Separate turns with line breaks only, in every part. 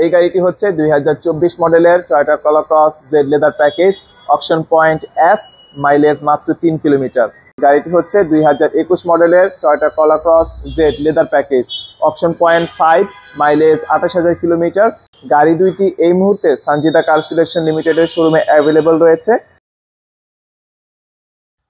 এই গাড়িটি হচ্ছে 2024 মডেলের Toyota Corolla Cross Z leather package, auction point S, mileage মাত্র 3 কিলোমিটার। গাড়িটি হচ্ছে 2021 মডেলের Toyota Corolla Cross Z leather package, auction point 5, mileage 28,000 kilometre. গাড়ি দুইটি এই মুহূর্তে সঞ্জিদা কার সিলেকশন লিমিটেডের শোরুমে অ্যাভেলেবল রয়েছে।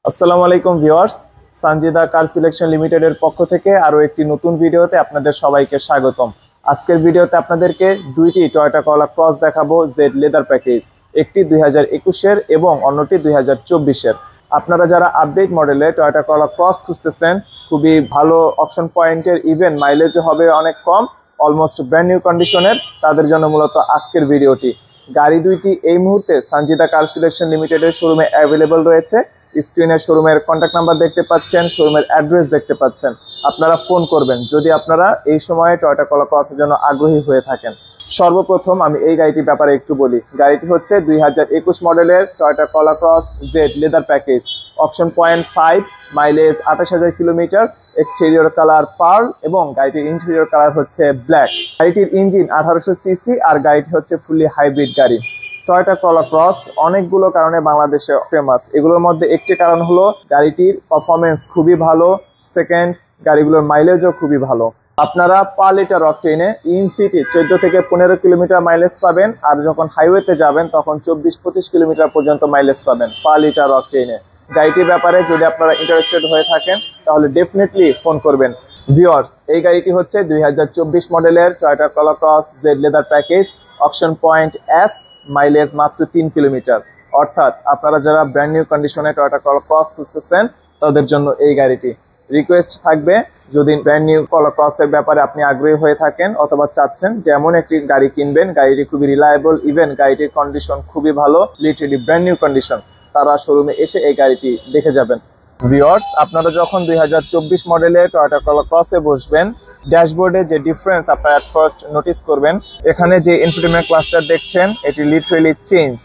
আসসালামু আলাইকুম ভিউয়ার্স, সঞ্জিদা কার সিলেকশন লিমিটেডের পক্ষ থেকে আরও একটি নতুন ভিডিওতে আপনাদের সবাইকে স্বাগতম। আজকের ভিডিওতে আপনাদেরকে দুইটি টয়োটা কলোর ক্রস দেখাবো জেড লেদার প্যাকেজ, একটি 2021-এর এবং অন্যটি 2024-এর। আপনারা যারা আপডেট মডেলে টয়োটা কলোর ক্রস খুঁজতেছেন, খুবই ভালো অপশন পয়েন্টের, ইভেন মাইলেজও হবে অনেক কম, অলমোস্ট ব্র্যান্ড নিউ কন্ডিশনের, তাদের জন্য মূলত আজকের ভিডিওটি। গাড়ি দুইটি এই মুহূর্তে সঞ্জিদা কার সিলেকশন লিমিটেডের শোরুমে অ্যাভেলেবল রয়েছে। স্ক্রিনে শোরুমের কন্ট্যাক্ট নাম্বার দেখতে পাচ্ছেন, শোরুমের অ্যাড্রেস দেখতে পাচ্ছেন। আপনারা ফোন করবেন যদি আপনারা এই সময়ে টয়োটা কলোর ক্রসের জন্য আগ্রহী হয়ে থাকেন। সর্বপ্রথম আমি এই গাড়িটির ব্যাপারে একটু বলি। গাড়িটি হচ্ছে 2021 মডেলের Toyota Corolla Cross Z leather package, option point 5, mileage 28,000 kilometre, exterior colour pearl এবং গাড়িটির ইন্টেরিয়র কালার হচ্ছে ব্ল্যাক। গাড়িটির ইঞ্জিন 1800 সিসি আর গাড়িটি হচ্ছে ফুললি হাইব্রিড গাড়ি। টয়োটা কলোর ক্রস অনেকগুলো কারণে বাংলাদেশে ফেমাস। এগুলোর মধ্যে একটি কারণ হলো গাড়িটির পারফরমেন্স খুবই ভালো, সেকেন্ড গাড়িগুলোর মাইলেজও খুবই ভালো। আপনারা পার লিটার অকটেনে ইন সিটি 14 থেকে 15 কিলোমিটার মাইলেজ পাবেন, আর যখন হাইওয়েতে যাবেন তখন 24-25 কিলোমিটার পর্যন্ত মাইলেজ পাবেন পার লিটার অকটেনে। গাড়িটির ব্যাপারে যদি আপনারা ইন্টারেস্টেড হয়ে থাকেন তাহলে ডেফিনেটলি ফোন করবেন। ভিউয়ার্স, এই গাড়িটি হচ্ছে 2024 মডেলের Toyota Corolla Cross Z leather package, auction point S, mileage মাত্র 3 কিলোমিটার। অর্থাৎ আপনারা যারা ব্র্যান্ড নিউ কন্ডিশনে টয়োটা কলোর ক্রস খুঁজতেছেন তাদের জন্য এই গাড়িটি। রিকোয়েস্ট থাকবে, যদি ব্র্যান্ড নিউ কলোর ক্রসের ব্যাপারে আপনি আগ্রহী হয়ে থাকেন অথবা চাচ্ছেন যে এমন একটি গাড়ি কিনবেন, গাড়িটি খুবই রিলায়েবল, ইভেন গাড়িটির কন্ডিশন খুবই ভালো, লিটারেলি ব্র্যান্ড নিউ কন্ডিশন, তারা শোরুমে এসে এই গাড়িটি দেখে যাবেন। ভিউয়ার্স, আপনারা যখন 2024 মডেলে টয়োটা কলোর ক্রসে বসবেন, ড্যাশবোর্ডে যে ডিফারেন্স আপনারা অ্যাট ফার্স্ট নোটিস করবেন, এখানে যে ইনফোটেইনমেন্ট ক্লাস্টার দেখছেন এটি লিটারেলি চেঞ্জ,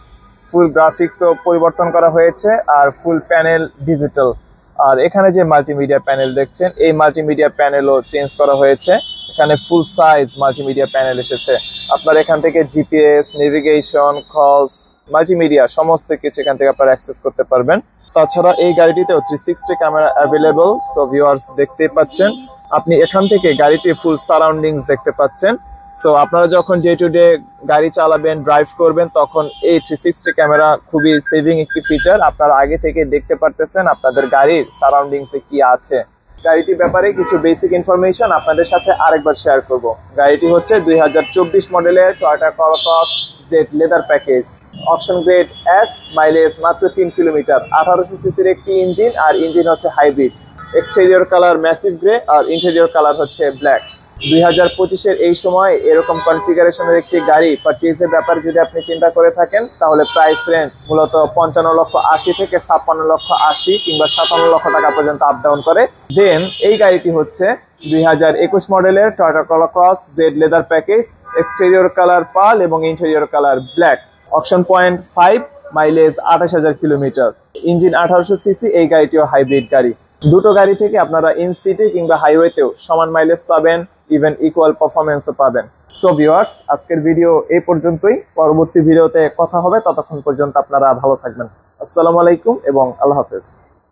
ফুল গ্রাফিক্সও পরিবর্তন করা হয়েছে আর ফুল প্যানেল ডিজিটাল। আর এখানে যে মাল্টিমিডিয়া প্যানেল দেখছেন, এই মাল্টিমিডিয়া প্যানেলও চেঞ্জ করা হয়েছে। এখানে ফুল সাইজ মাল্টিমিডিয়া প্যানেল এসেছে। আপনার এখান থেকে জিপিএস, নেভিগেশন, কলস, মাল্টিমিডিয়া সমস্ত কিছু এখান থেকে আপনারা অ্যাক্সেস করতে পারবেন। তাছাড়া এই গাড়িটিতেও 360 ক্যামেরা অ্যাভেলেবল। সো ভিউয়ার্স, দেখতেই পাচ্ছেন আপনি এখান থেকে গাড়িটির ফুল সারাউন্ডিংস দেখতে পাচ্ছেন। সো আপনারা যখন ডে টু ডে গাড়ি চালাবেন, ড্রাইভ করবেন, তখন এই 360 ক্যামেরা খুবই সেভিং একটি ফিচার। আপনারা আগে থেকে দেখতে পারতেছেন আপনাদের গাড়ির সারাউন্ডিংসে কি আছে। গাড়িটির ব্যাপারে কিছু বেসিক ইনফরমেশন আপনাদের সাথে আরেকবার শেয়ার করব। গাড়িটি হচ্ছে 2024 মডেলের Toyota Corolla Cross Z leather package, option grade S, mileage মাত্র 3 কিলোমিটার, 1800 সিসির একটি ইঞ্জিন, আর ইঞ্জিন হচ্ছে hybrid. Exterior colour massive grey আর ইন্টেরিয়র কালার হচ্ছে ব্ল্যাক। 2025-এর এই সময় এরকম কনফিগারেশনের একটি গাড়ি পারচেজের ব্যাপারে যদি আপনি চিন্তা করে থাকেন, তাহলে প্রাইস রেঞ্জ মূলত 55,80,000 থেকে 56,80,000 কিংবা 57 লক্ষ টাকা পর্যন্ত আপ ডাউন করে। দেন এই গাড়িটি হচ্ছে 2021 মডেলের Toyota Corolla Cross Z leather package, exterior colour pearl এবং interior colour black, option point 5, mileage 28,000 kilometre, engine 1800 CC. এই গাড়িটিও হাইব্রিড গাড়ি। দুটো গাড়ি থেকে আপনারা ইন সিটি কিংবা হাইওয়েতেও সমান মাইলেজ পাবেন, ইভেন ইকুয়াল পারফরমেন্সও পাবেন। সো ভিউয়ার্স, আজকের ভিডিও এই পর্যন্তই। পরবর্তী ভিডিওতে কথা হবে, ততক্ষণ পর্যন্ত আপনারা ভালো থাকবেন। আসসালামু আলাইকুম এবং আল্লাহ হাফেজ।